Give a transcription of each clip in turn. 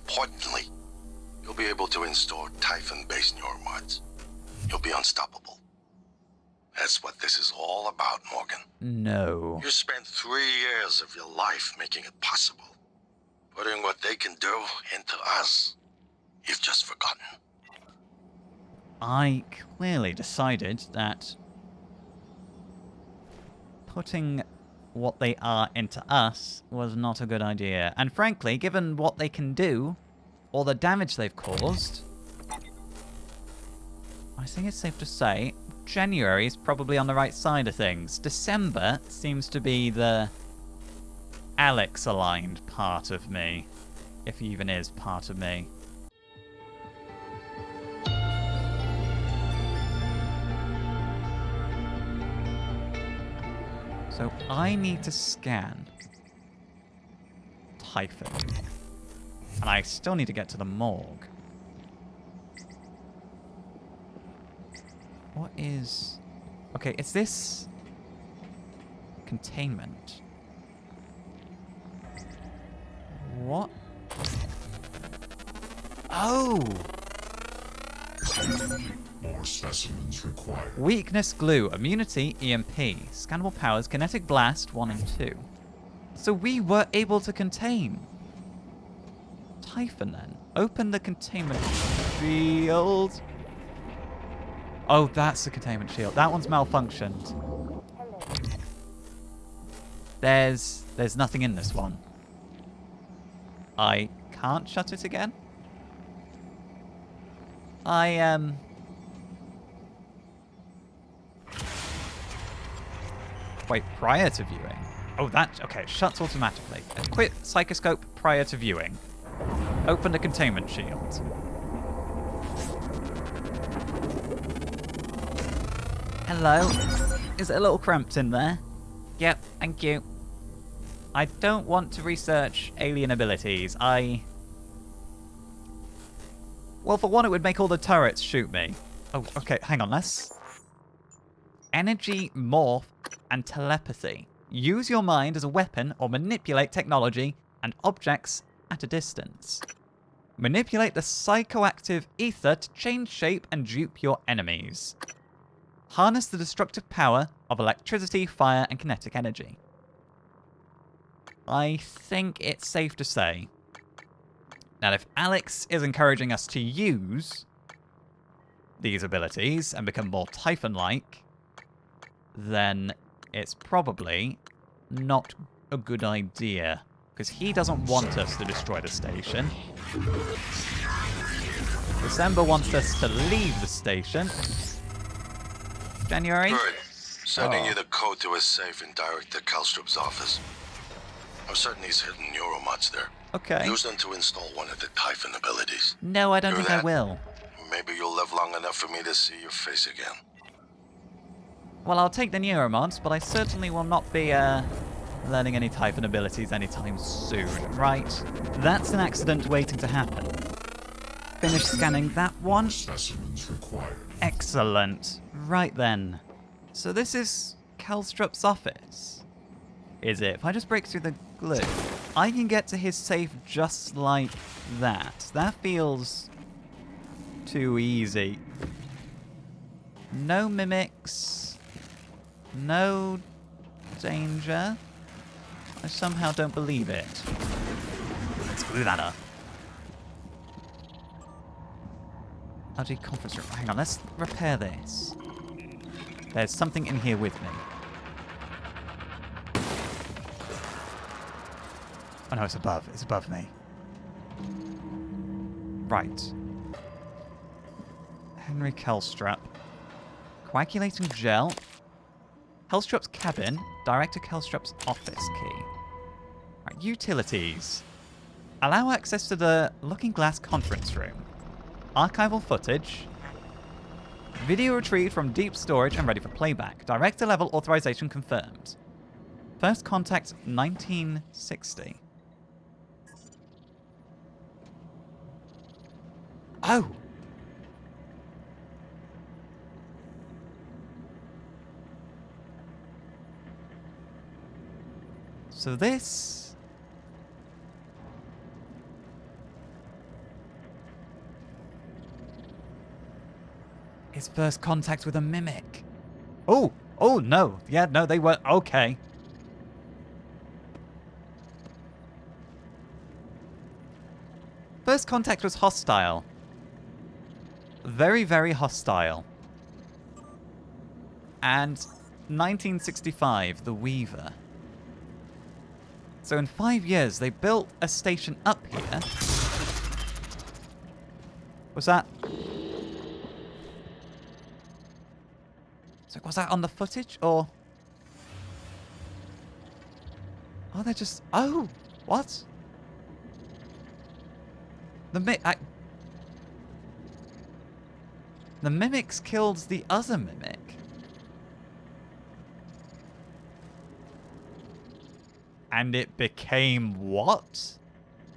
importantly, you'll be able to install Typhon-based neuromods. You'll be unstoppable. That's what this is all about, Morgan. No. You spent 3 years of your life making it possible. Putting what they can do into us. You've just forgotten. I clearly decided that putting what they are into us was not a good idea. And frankly, given what they can do, or the damage they've caused, I think it's safe to say January is probably on the right side of things. December seems to be the Alex-aligned part of me, if he even is part of me. So I need to scan Typhon. And I still need to get to the morgue. What is... Okay, is this... containment? What? Oh! More specimens required. Weakness, glue, immunity, EMP, scannable powers, kinetic blast, 1 and 2. So we were able to contain Typhon then. Open the containment shield. Oh, that's the containment shield. That one's malfunctioned. There's nothing in this one. I can't shut it again. Wait, prior to viewing? Oh, that... Okay, it shuts automatically. Quit psychoscope prior to viewing. Open the containment shield. Hello? Is it a little cramped in there? Yep, thank you. I don't want to research alien abilities. Well, for one, it would make all the turrets shoot me. Oh, okay, hang on, let's... Energy, morph, and telepathy. Use your mind as a weapon or manipulate technology and objects at a distance. Manipulate the psychoactive ether to change shape and dupe your enemies. Harness the destructive power of electricity, fire, and kinetic energy. I think it's safe to say that if Alex is encouraging us to use these abilities and become more Typhon-like, then it's probably not a good idea. Because he doesn't want us to destroy the station. December wants us to leave the station. January? Good. Sending you the code to his safe and direct to Kalstrup's office. I'm certain he's hidden neuromods there. Okay. Use them to install one of the Typhon abilities. No, I don't Hear think I that? will. Maybe you'll live long enough for me to see your face again. Well, I'll take the neuromods, but I certainly will not be learning any Typhon abilities anytime soon. Right, that's an accident waiting to happen. Finish scanning that one. Specimens required. Excellent. Right then. So this is Kalstrup's office. Is it? If I just break through the glue, I can get to his safe just like that. That feels too easy. No mimics. No danger. I somehow don't believe it. Let's glue that up. RG conference room. Hang on, let's repair this. There's something in here with me. Oh no, it's above. It's above me. Right. Henry Kalstrup. Coagulating gel. Kalstrup's cabin. Director Kalstrup's office key. Right, utilities. Allow access to the Looking Glass conference room. Archival footage. Video retrieved from deep storage and ready for playback. Director level authorization confirmed. First contact 1960. Oh! So this His first contact with a mimic. Oh, oh no. Yeah, no, they were okay. First contact was hostile. Very, very hostile. And 1965, the Weaver. So in 5 years, they built a station up here. Was that... So was that on the footage, or... Oh, they're just... Oh! What? The mimics killed the other mimic. And it became what?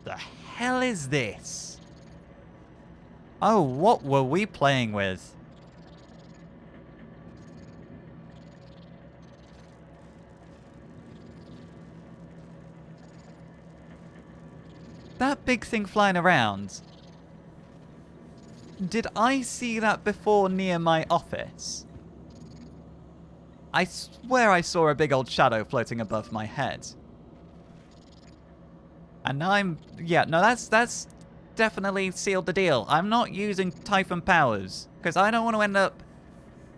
The hell is this? Oh, what were we playing with? That big thing flying around. Did I see that before near my office? I swear I saw a big old shadow floating above my head. And now I'm... Yeah, no, that's definitely sealed the deal. I'm not using Typhon powers, because I don't want to end up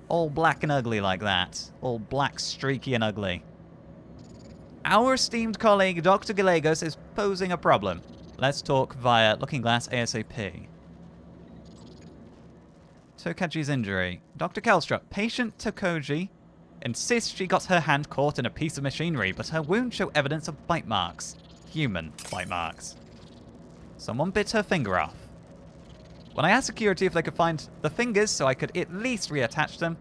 all black and ugly like that. All black, streaky and ugly. Our esteemed colleague, Dr. Gallegos, is posing a problem. Let's talk via Looking Glass ASAP. Tokaji's injury. Dr. Kelstrup, patient Tokaji insists she got her hand caught in a piece of machinery, but her wounds show evidence of bite marks. Human bite marks. Someone bit her finger off. When I asked security if they could find the fingers so I could at least reattach them,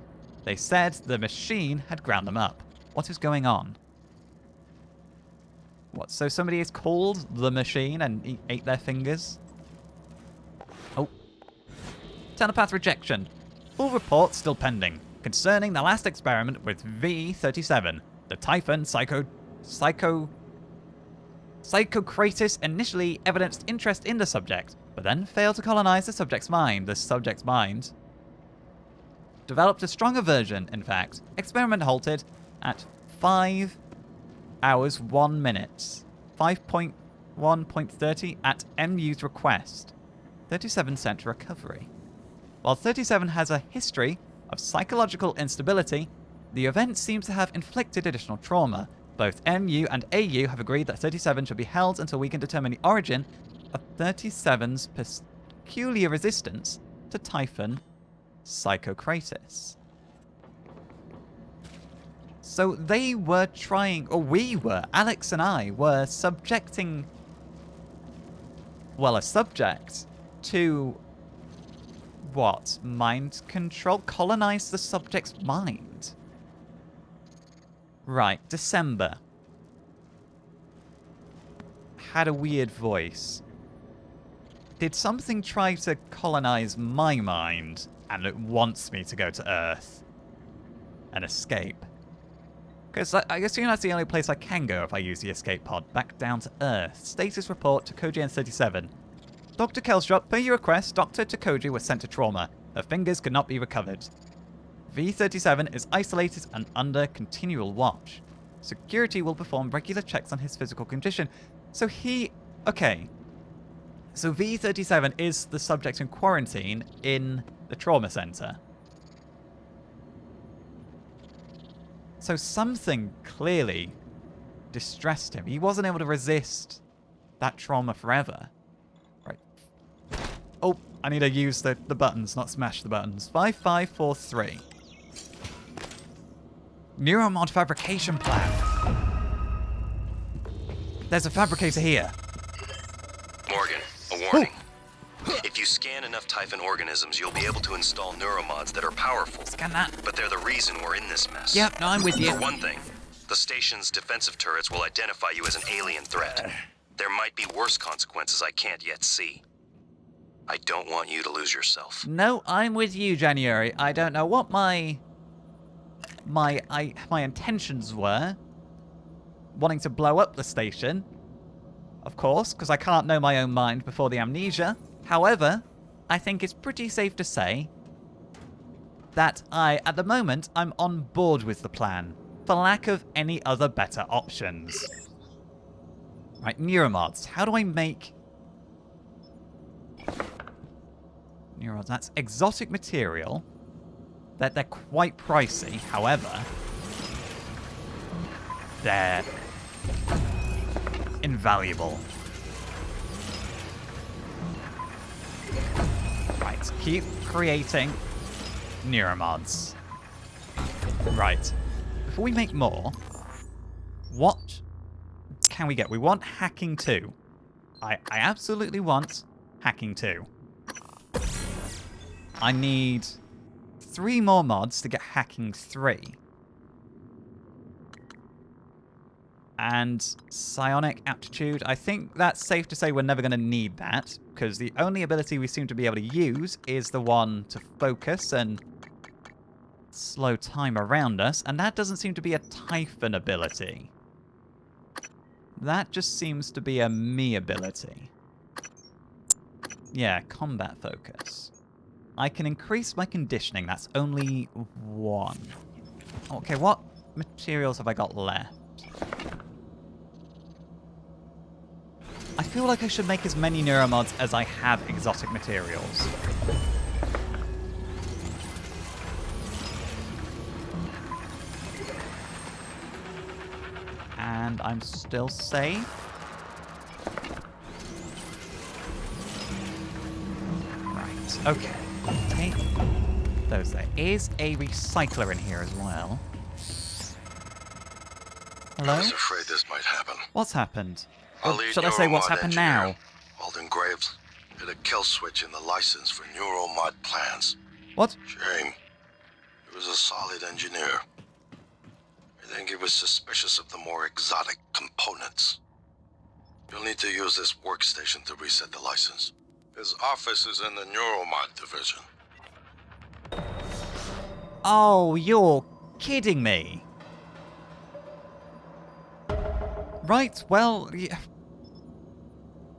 they said the machine had ground them up. What is going on? What, so somebody is called the machine and ate their fingers? Oh. Telepath rejection. Full report still pending. Concerning the last experiment with V-37. The Typhon Psychocratis initially evidenced interest in the subject, but then failed to colonize the subject's mind. The subject's mind developed a strong aversion, in fact. Experiment halted at 5 hours 1 minute. 5.1.30 at MU's request. 37 sent recovery. While 37 has a history of psychological instability, the event seems to have inflicted additional trauma. Both MU and AU have agreed that 37 should be held until we can determine the origin of 37's peculiar resistance to Typhon Psychocratis. So they were trying, or we were, Alex and I were subjecting, well, a subject to, what, mind control? Colonize the subject's mind. Right, December. Had a weird voice. Did something try to colonize my mind, and it wants me to go to Earth and escape? Because I assume that's the only place I can go if I use the escape pod. Back down to Earth. Status report to Koji N37. Dr. Kelstrup, per your request, Dr. Tokoji was sent to trauma. Her fingers could not be recovered. V-37 is isolated and under continual watch. Security will perform regular checks on his physical condition. So okay. So V-37 is the subject in quarantine in the trauma center. So something clearly distressed him. He wasn't able to resist that trauma forever. Right. Oh, I need to use the buttons, not smash the buttons. 5543. Neuromod fabrication plan. There's a fabricator here. Morgan, a warning. If you scan enough Typhon organisms, you'll be able to install neuromods that are powerful. Scan that. But they're the reason we're in this mess. Yep, no, I'm with you. For one thing, the station's defensive turrets will identify you as an alien threat. There might be worse consequences I can't yet see. I don't want you to lose yourself. No, I'm with you, January. I don't know what my intentions were. Wanting to blow up the station. Of course, because I can't know my own mind before the amnesia. However, I think it's pretty safe to say that at the moment, I'm on board with the plan, for lack of any other better options. Right, neuromods. How do I make... neuromods, that's exotic material. They're quite pricey, however, they're invaluable. Right, keep creating neuromods. Right, before we make more, what can we get? We want hacking 2. I absolutely want hacking 2. I need 3 more mods to get hacking 3. And psionic aptitude, I think that's safe to say we're never going to need that, because the only ability we seem to be able to use is the one to focus and slow time around us, and that doesn't seem to be a Typhon ability. That just seems to be a me ability. Yeah, combat focus. I can increase my conditioning, that's only 1. Okay, what materials have I got left? I feel like I should make as many neuromods as I have exotic materials. And I'm still safe. Right, okay. Take those. There is a recycler in here as well. Hello? I was afraid this might happen. What's happened? Our Or lead should I say what's neuromod happened engineer, now? Alden Graves, hit a kill switch in the license for neuromod plans. What? Shame. He was a solid engineer. I think he was suspicious of the more exotic components. You'll need to use this workstation to reset the license. His office is in the neuromod division. Oh, you're kidding me. Right, well, yeah.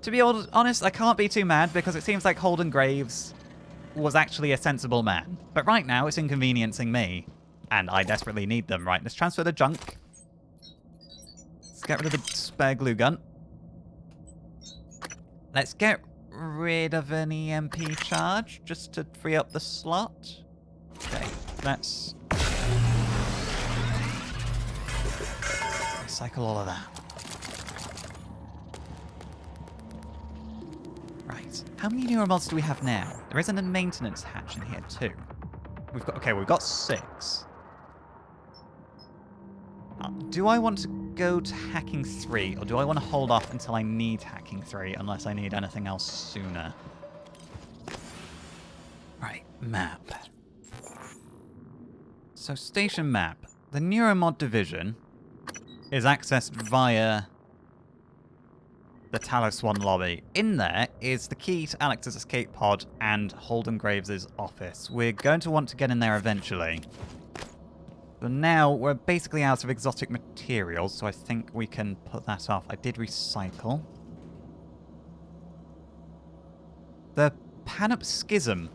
To be honest, I can't be too mad because it seems like Holden Graves was actually a sensible man. But right now, it's inconveniencing me. And I desperately need them. Right, let's transfer the junk. Let's get rid of the spare glue gun. Let's get rid of an EMP charge just to free up the slot. Okay, let's recycle all of that. Right, how many neuromods do we have now? There isn't a maintenance hatch in here too. We've got 6. Do I want to go to hacking 3, or do I want to hold off until I need hacking 3, unless I need anything else sooner? Right, map. So, station map. The neuromod division is accessed via the Talos 1 lobby. In there is the key to Alex's escape pod and Holden Graves' office. We're going to want to get in there eventually. But now we're basically out of exotic materials, so I think we can put that off. I did recycle. The panopschism.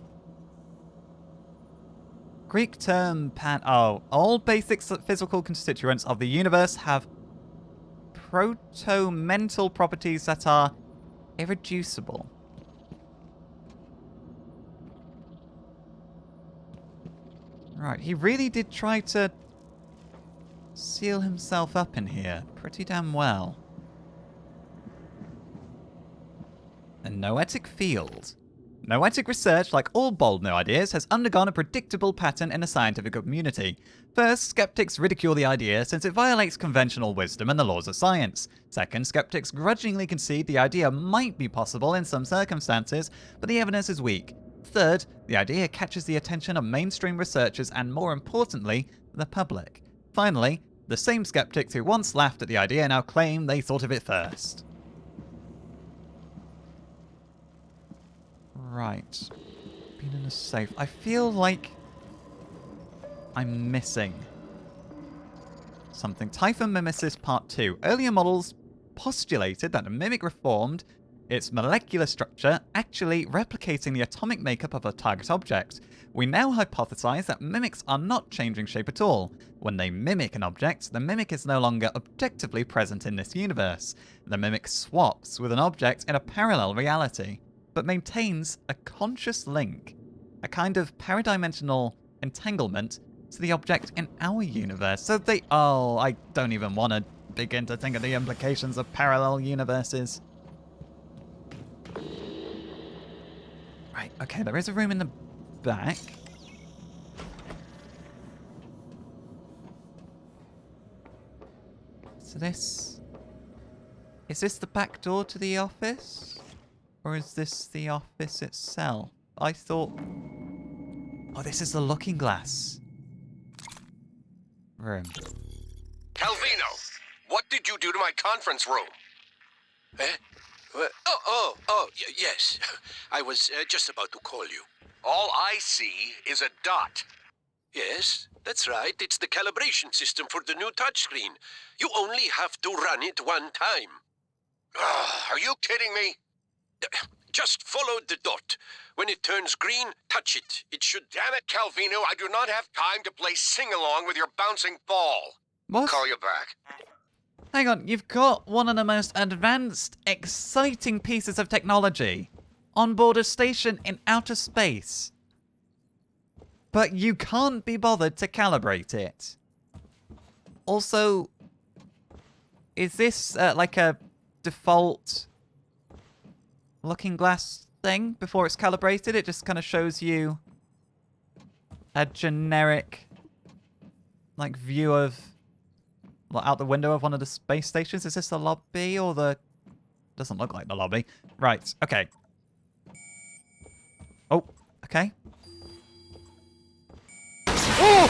Greek term all basic physical constituents of the universe have proto-mental properties that are irreducible. Right, he really did try to seal himself up in here pretty damn well. A noetic field. Noetic research, like all bold new ideas, has undergone a predictable pattern in the scientific community. First, skeptics ridicule the idea since it violates conventional wisdom and the laws of science. Second, skeptics grudgingly concede the idea might be possible in some circumstances, but the evidence is weak. Third, the idea catches the attention of mainstream researchers and, more importantly, the public. Finally, the same skeptics who once laughed at the idea now claim they thought of it first. Right. Been in a safe. I feel like I'm missing something. Typhon Mimesis Part 2. Earlier models postulated that the mimic reformed its molecular structure actually replicating the atomic makeup of a target object. We now hypothesize that mimics are not changing shape at all. When they mimic an object, the mimic is no longer objectively present in this universe. The mimic swaps with an object in a parallel reality, but maintains a conscious link, a kind of paradimensional entanglement to the object in our universe. So they... Oh, I don't even want to begin to think of the implications of parallel universes. Right, okay, there is a room in the back. So this... Is this the back door to the office? Or is this the office itself? I thought... Oh, this is the looking glass room. Calvino, what did you do to my conference room? Eh? Yes. I was just about to call you. All I see is a dot. Yes, that's right. It's the calibration system for the new touchscreen. You only have to run it one time. Are you kidding me? Just follow the dot. When it turns green, touch it. It should... Damn it, Calvino, I do not have time to play sing-along with your bouncing ball. What? Call you back. Hang on, you've got one of the most advanced, exciting pieces of technology on board a station in outer space. But you can't be bothered to calibrate it. Also, is this like a default looking glass thing before it's calibrated? It just kind of shows you a generic like view of out the window of one of the space stations. Is this the lobby or the... Doesn't look like the lobby. Right, okay. Oh, okay. Oh!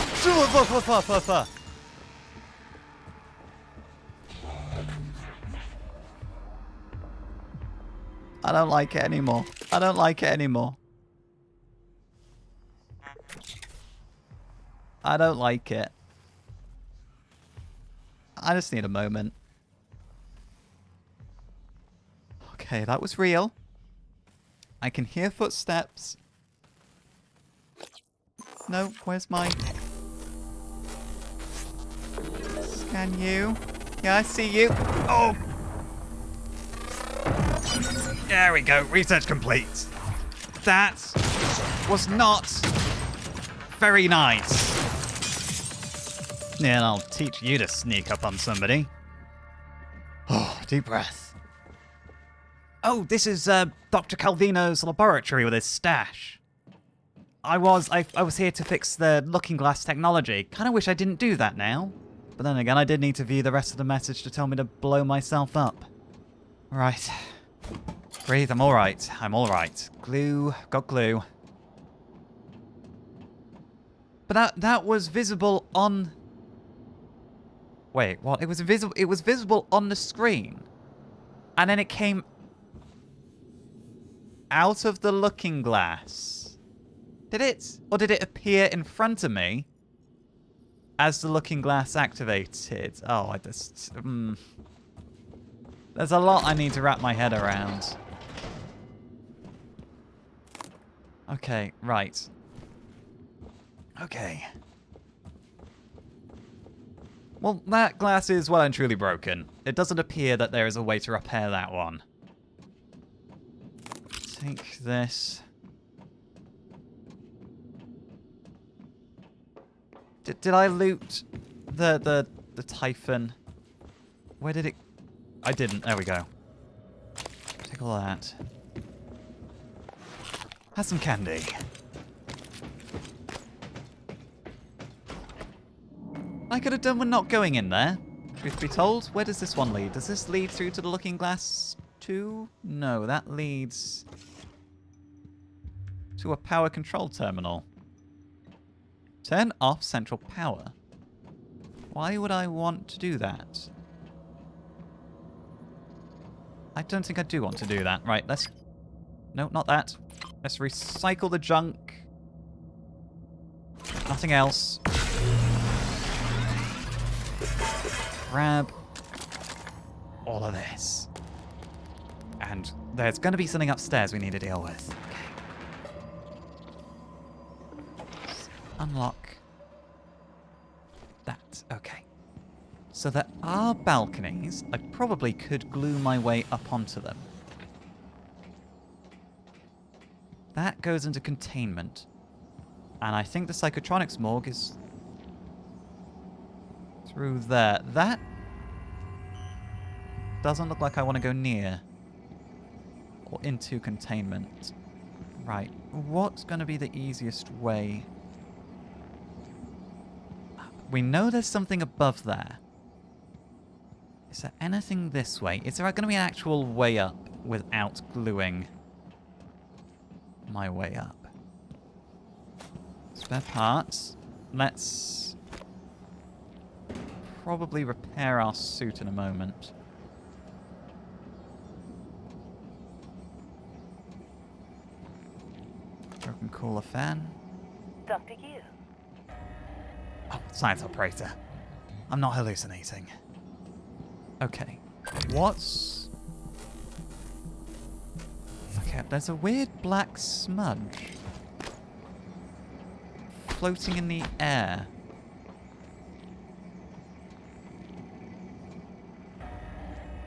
I don't like it anymore. I don't like it anymore. I don't like it. I just need a moment. Okay, that was real. I can hear footsteps. No, where's my... Scan you. Yeah, I see you. Oh! There we go. Research complete. That was not very nice. Yeah, I'll teach you to sneak up on somebody. Oh, deep breath. Oh, this is Dr. Calvino's laboratory with his stash. I was here to fix the looking glass technology. Kind of wish I didn't do that now. But then again, I did need to view the rest of the message to tell me to blow myself up. Right. Breathe, I'm alright. I'm alright. Glue, got glue. But that was visible on... Wait, what? It was visible on the screen. And then it came out of the looking glass. Did it? Or did it appear in front of me as the looking glass activated? Oh, I just... There's a lot I need to wrap my head around. Okay, right. Okay. Well, that glass is well and truly broken. It doesn't appear that there is a way to repair that one. Take this. Did I loot the Typhon? Where did it... I didn't. There we go. Take all that. Have some candy. I could have done with not going in there. Truth be told, where does this one lead? Does this lead through to the looking glass too? No, that leads to a power control terminal. Turn off central power. Why would I want to do that? I don't think I do want to do that. Right, let's... No, not that. Let's recycle the junk. Nothing else. Grab all of this. And there's going to be something upstairs we need to deal with. Okay. Let's unlock that. Okay. So there are balconies. I probably could glue my way up onto them. That goes into containment. And I think the psychotronics morgue is through there. That doesn't look like I want to go near or into containment. Right. What's going to be the easiest way? We know there's something above there. Is there anything this way? Is there going to be an actual way up without gluing my way up? Spare parts. Let's probably repair our suit in a moment. Broken cooler fan. Dr. Yu. Oh, science operator. I'm not hallucinating. Okay. What's... Okay, there's a weird black smudge floating in the air.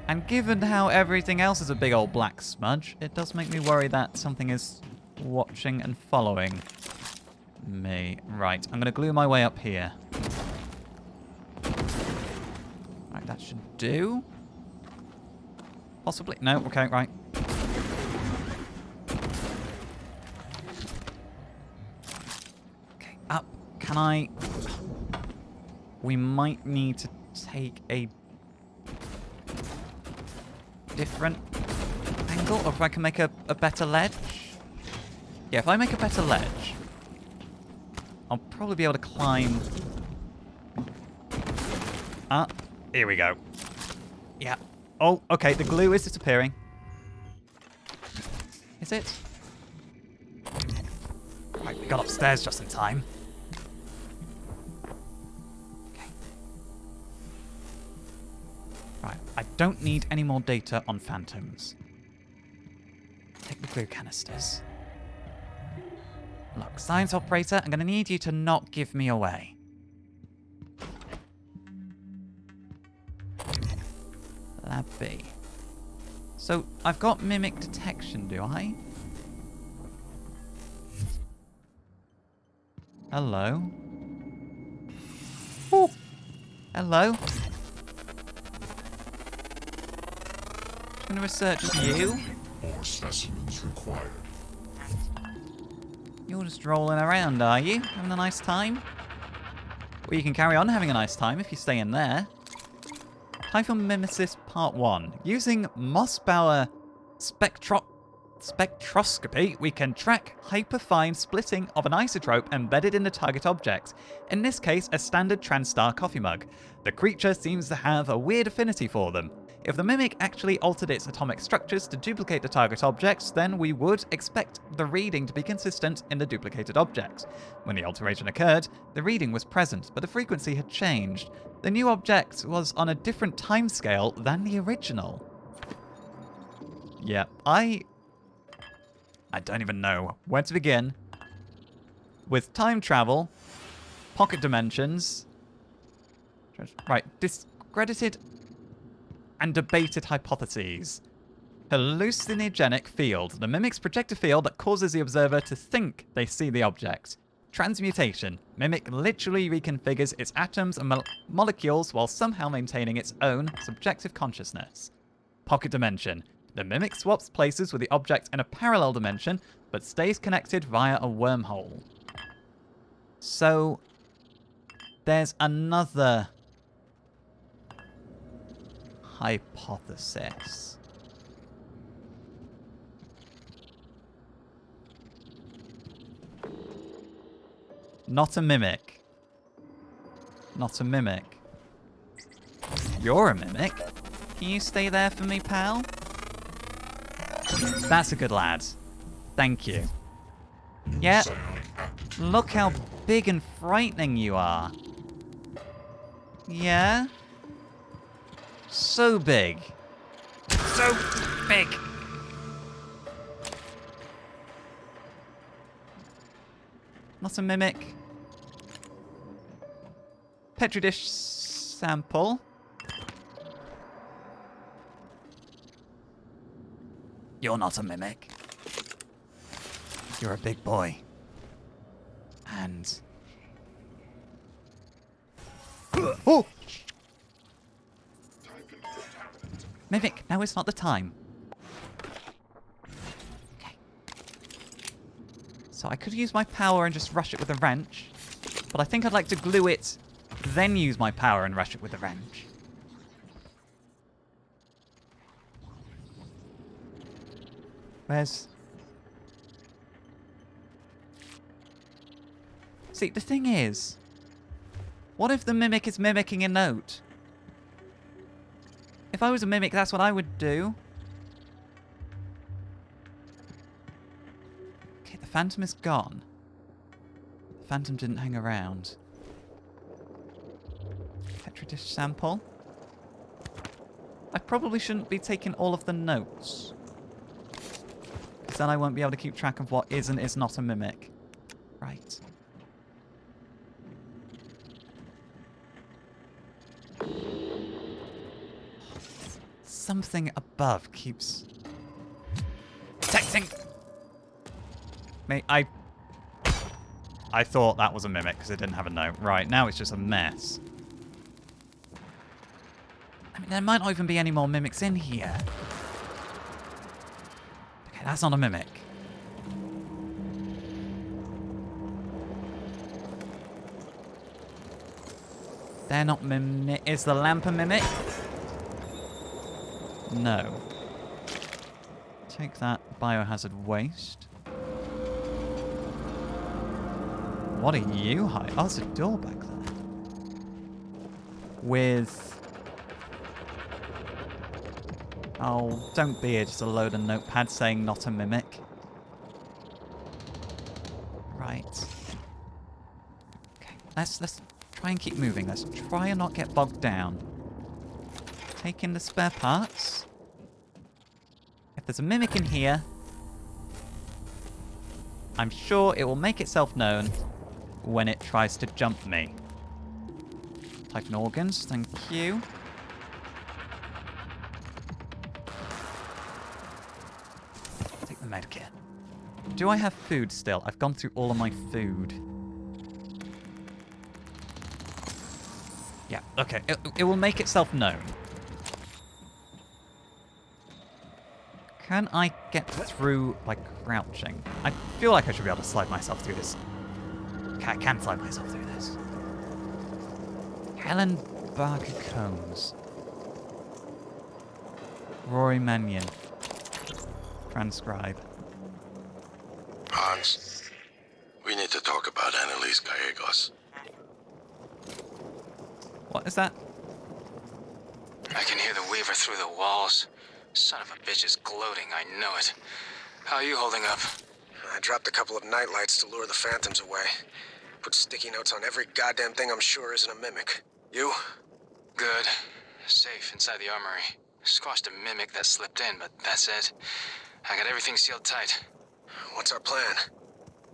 And given how everything else is a big old black smudge, it does make me worry that something is watching and following me. Right, I'm going to glue my way up here. Right, that should do. Possibly. No, okay, right. Okay, up. Can I... We might need to take a different angle, or if I can make a better ledge. Yeah, if I make a better ledge, I'll probably be able to climb up. Here we go. Yeah. Oh, okay, the glue is disappearing. Is it? Right, we got upstairs just in time. Okay. Right, I don't need any more data on phantoms. Take the glue canisters. Look, science operator, I'm going to need you to not give me away. Lab B. So, I've got mimic detection, do I? Hello? Ooh. Hello? I'm going to research you. More specimens required. You're just rolling around, are you? Having a nice time? Well, you can carry on having a nice time if you stay in there. Typhon Mimesis Part 1. Using Mossbauer spectroscopy, we can track hyperfine splitting of an isotope embedded in the target object. In this case, a standard TranStar coffee mug. The creature seems to have a weird affinity for them. If the mimic actually altered its atomic structures to duplicate the target objects, then we would expect the reading to be consistent in the duplicated object. When the alteration occurred, the reading was present, but the frequency had changed. The new object was on a different timescale than the original. Yeah, I don't even know where to begin. With time travel, pocket dimensions, right, discredited and debated hypotheses. Hallucinogenic field. The mimic's projected field that causes the observer to think they see the object. Transmutation. Mimic literally reconfigures its atoms and molecules while somehow maintaining its own subjective consciousness. Pocket dimension. The mimic swaps places with the object in a parallel dimension, but stays connected via a wormhole. So, there's another hypothesis. Not a mimic. Not a mimic. You're a mimic. Can you stay there for me, pal? That's a good lad. Thank you. Yeah. Look how big and frightening you are. Yeah? So big. So big. Not a mimic. Petri dish sample. You're not a mimic. You're a big boy. And... Oh! Mimic, now is not the time. Okay. So I could use my power and just rush it with a wrench. But I think I'd like to glue it, then use my power and rush it with a wrench. Where's... See, the thing is... What if the mimic is mimicking a note? If I was a mimic, that's what I would do. Okay, the phantom is gone. The phantom didn't hang around. Petri dish sample. I probably shouldn't be taking all of the notes. Because then I won't be able to keep track of what is and is not a mimic. Right. Something above keeps texting me. I thought that was a mimic because it didn't have a note. Right, now it's just a mess. I mean, there might not even be any more mimics in here. Okay, that's not a mimic. They're not mimic. Is the lamp a mimic? No. Take that biohazard waste. What are you hiding? Oh, there's a door back there. With... Oh, don't be it. Just a load of notepads saying not a mimic. Right. Okay, let's try and keep moving. Let's try and not get bogged down. Take in the spare parts. If there's a mimic in here, I'm sure it will make itself known when it tries to jump me. Titan organs, thank you. Take the medkit. Do I have food still? I've gone through all of my food. Yeah, okay. It will make itself known. Can I get through by crouching? I feel like I should be able to slide myself through this. Okay, I can slide myself through this. Helen Barker Combs. Rory Mannion. Transcribe. Hans, we need to talk about Annalise Gallegos. What is that? I can hear the Weaver through the walls. Son of a bitch is gloating, I know it. How are you holding up? I dropped a couple of nightlights to lure the phantoms away. Put sticky notes on every goddamn thing I'm sure isn't a mimic. You? Good. Safe inside the armory. Squashed a mimic that slipped in, but that's it. I got everything sealed tight. What's our plan?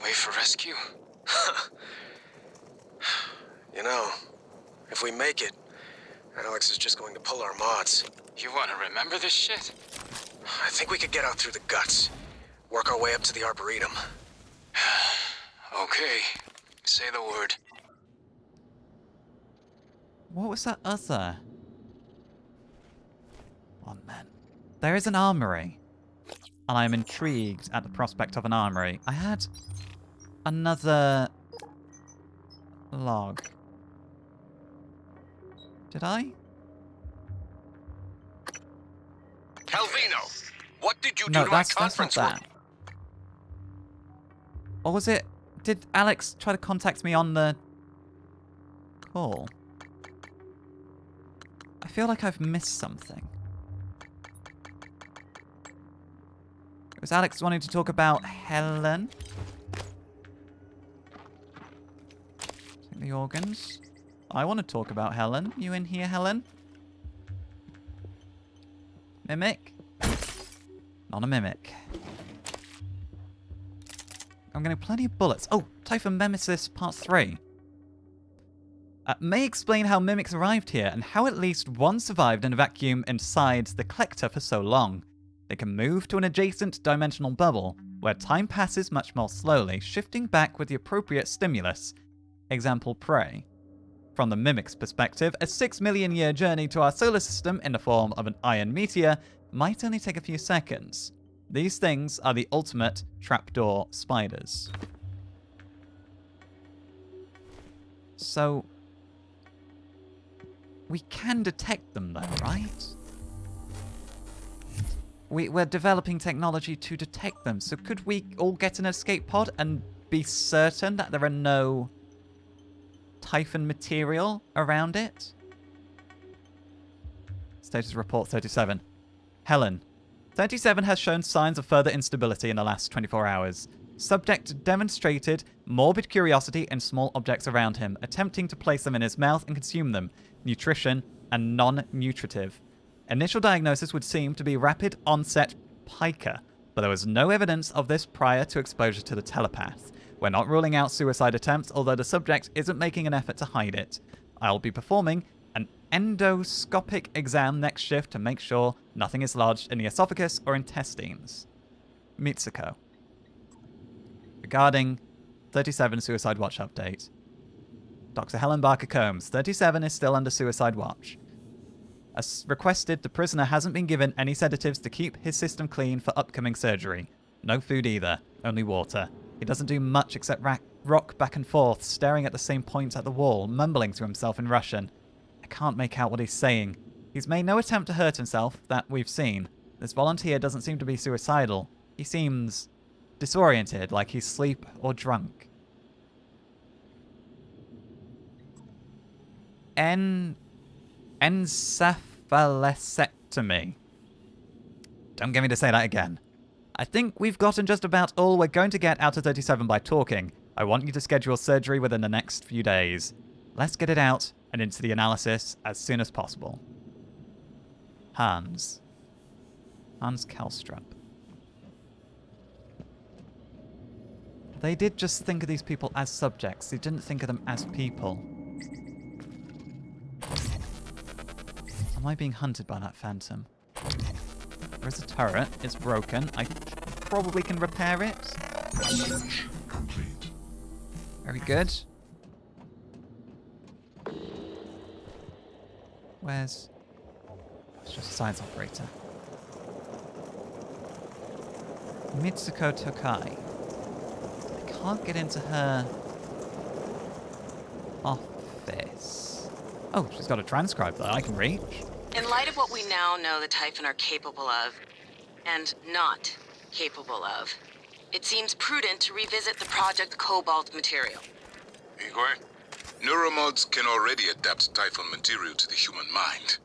Wait for rescue? You know, if we make it, Alex is just going to pull our mods. You want to remember this shit? I think we could get out through the guts. Work our way up to the Arboretum. Okay. Say the word. What was that other? One man. There is an armory. And I'm intrigued at the prospect of an armory. I had another log. Did I? Calvino, what did you No, do to my that's not conference that. room? Or was it... Did Alex try to contact me on the call? I feel like I've missed something. It was Alex wanting to talk about Helen. Take the organs. I want to talk about Helen. You in here, Helen? Mimic? Not a mimic. I'm getting plenty of bullets. Oh, Typhon Mimesis Part 3. May explain how mimics arrived here and how at least one survived in a vacuum inside the collector for so long. They can move to an adjacent dimensional bubble, where time passes much more slowly, shifting back with the appropriate stimulus. Example prey. From the mimic's perspective, a 6 million year journey to our solar system in the form of an iron meteor might only take a few seconds. These things are the ultimate trapdoor spiders. So, we can detect them though, right? We're developing technology to detect them, so could we all get an escape pod and be certain that there are no Typhon material around it? Status report 37. Helen. 37 has shown signs of further instability in the last 24 hours. Subject demonstrated morbid curiosity in small objects around him, attempting to place them in his mouth and consume them. Nutrition and non-nutritive. Initial diagnosis would seem to be rapid onset pica, but there was no evidence of this prior to exposure to the telepath. We're not ruling out suicide attempts, although the subject isn't making an effort to hide it. I'll be performing an endoscopic exam next shift to make sure nothing is lodged in the esophagus or intestines. Mitsuko. Regarding 37 Suicide Watch update. Dr. Helen Barker Combs, 37 is still under suicide watch. As requested, the prisoner hasn't been given any sedatives to keep his system clean for upcoming surgery. No food either, only water. He doesn't do much except rock back and forth, staring at the same point at the wall, mumbling to himself in Russian. I can't make out what he's saying. He's made no attempt to hurt himself, that we've seen. This volunteer doesn't seem to be suicidal. He seems disoriented, like he's asleep or drunk. Encephalocectomy. Don't get me to say that again. I think we've gotten just about all we're going to get out of 37 by talking. I want you to schedule surgery within the next few days. Let's get it out and into the analysis as soon as possible. Hans Kalstrup. They did just think of these people as subjects. They didn't think of them as people. Am I being hunted by that phantom? There's a turret. It's broken. I probably can repair it. Research complete. Very good. Where's... It's just a science operator. Mitsuko Tokai. I can't get into her office. Oh, she's got a transcribe that I can reach. In light of what we now know the Typhon are capable of, and not capable of, it seems prudent to revisit the Project Cobalt material. Igor? Neuromods can already adapt Typhon material to the human mind.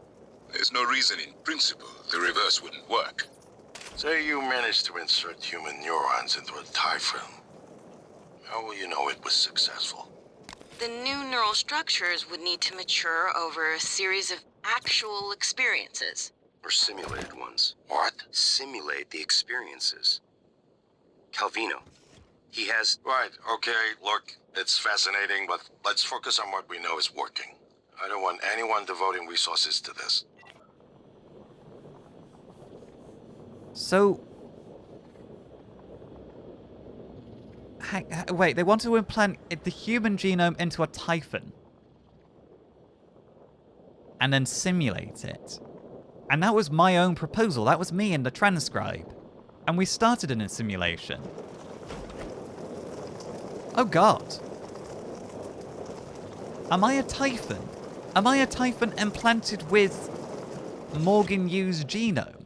There's no reason in principle the reverse wouldn't work. Say you managed to insert human neurons into a Typhon. How will you know it was successful? The new neural structures would need to mature over a series of actual experiences. Or simulated ones. What? Simulate the experiences. Calvino. He has... Right, okay, look, it's fascinating, but let's focus on what we know is working. I don't want anyone devoting resources to this. So... Wait, they want to implant the human genome into a Typhon. And then simulate it. And that was my own proposal. That was me in the transcribe. And we started in a simulation. Oh god. Am I a Typhon? Am I a Typhon implanted with Morgan Yu's genome?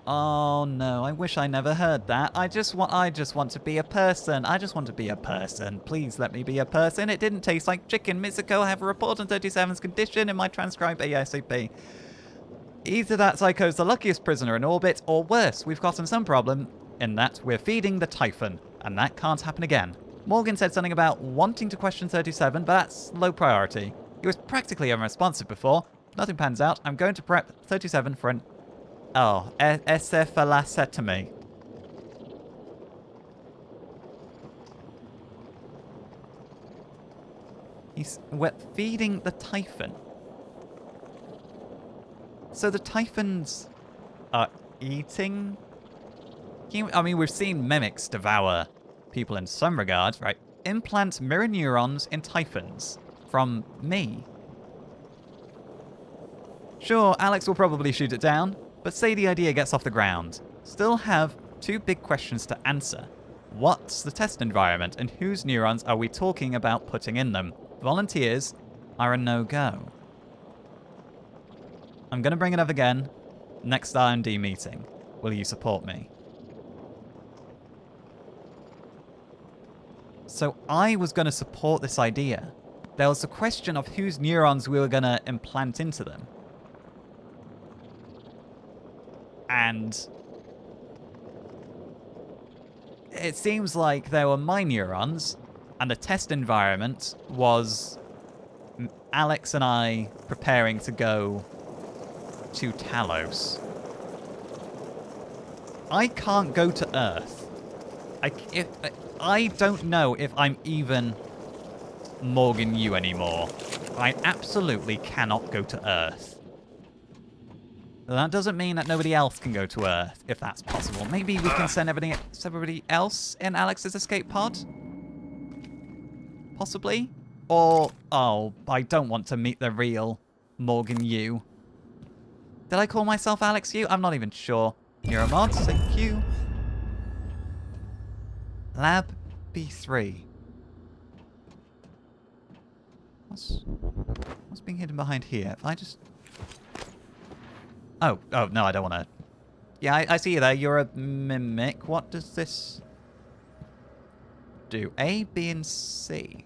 Oh no, I wish I never heard that. I just want to be a person. I just want to be a person. Please let me be a person. It didn't taste like chicken. Mitsuko, I have a report on 37's condition in my transcribe ASAP. Either that Psycho's the luckiest prisoner in orbit, or worse, we've gotten some problem in that we're feeding the Typhon, and that can't happen again. Morgan said something about wanting to question 37, but that's low priority. He was practically unresponsive before. If nothing pans out, I'm going to prep 37 for an... Oh, encephalocectomy. We're feeding the Typhon. So the Typhons are eating? I mean, we've seen mimics devour people in some regards, right? Implant mirror neurons in Typhons from me. Sure, Alex will probably shoot it down, but say the idea gets off the ground. Still have two big questions to answer. What's the test environment, and whose neurons are we talking about putting in them? Volunteers are a no-go. I'm going to bring it up again. Next R&D meeting. Will you support me? So I was going to support this idea. There was a question of whose neurons we were going to implant into them. And it seems like there were my neurons, and the test environment was Alex and I preparing to go to Talos. I can't go to Earth. I don't know if I'm even Morgan Yu anymore. I absolutely cannot go to Earth. That doesn't mean that nobody else can go to Earth, if that's possible. Maybe we can send everybody else in Alex's escape pod? Possibly? Or, oh, I don't want to meet the real Morgan Yu. Did I call myself Alex Yu? I'm not even sure. Neuromod, thank you. Lab B3. What's being hidden behind here? If I just... Oh, no, I don't want to... Yeah, I see you there. You're a mimic. What does this do? A, B, and C.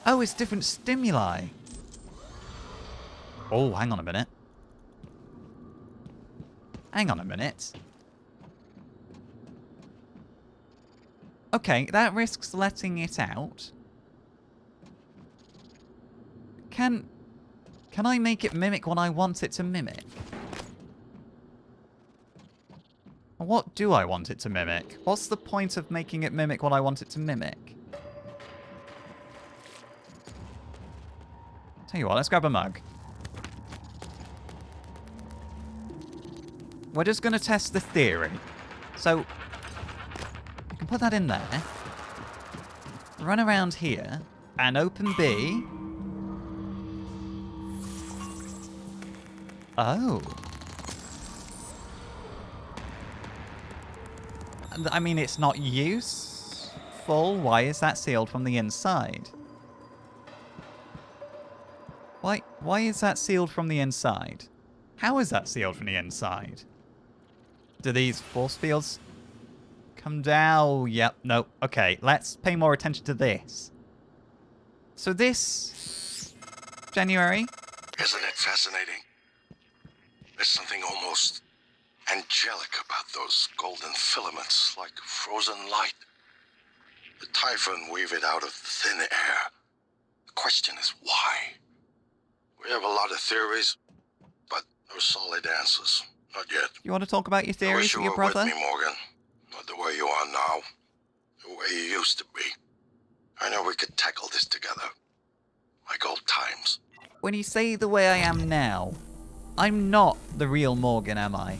Oh, it's different stimuli. Oh, hang on a minute. Hang on a minute. Okay, that risks letting it out. Can I make it mimic what I want it to mimic? What do I want it to mimic? What's the point of making it mimic what I want it to mimic? Tell you what, let's grab a mug. We're just going to test the theory. So, you can put that in there. Run around here, and open B. Oh. I mean, it's not useful. Why is that sealed from the inside? Why is that sealed from the inside? How is that sealed from the inside? Do these force fields come down? Yep, no. Okay, let's pay more attention to this. So this... January? Isn't it fascinating? There's something almost angelic about those golden filaments, like frozen light. The Typhon weave it out of thin air. The question is why? We have a lot of theories, but no solid answers. Not yet. You want to talk about your I theories wish you with your were brother? with me, Morgan. Not the way you are now. The way you used to be. I know we could tackle this together. Like old times. When you say the way I am now, I'm not the real Morgan, am I?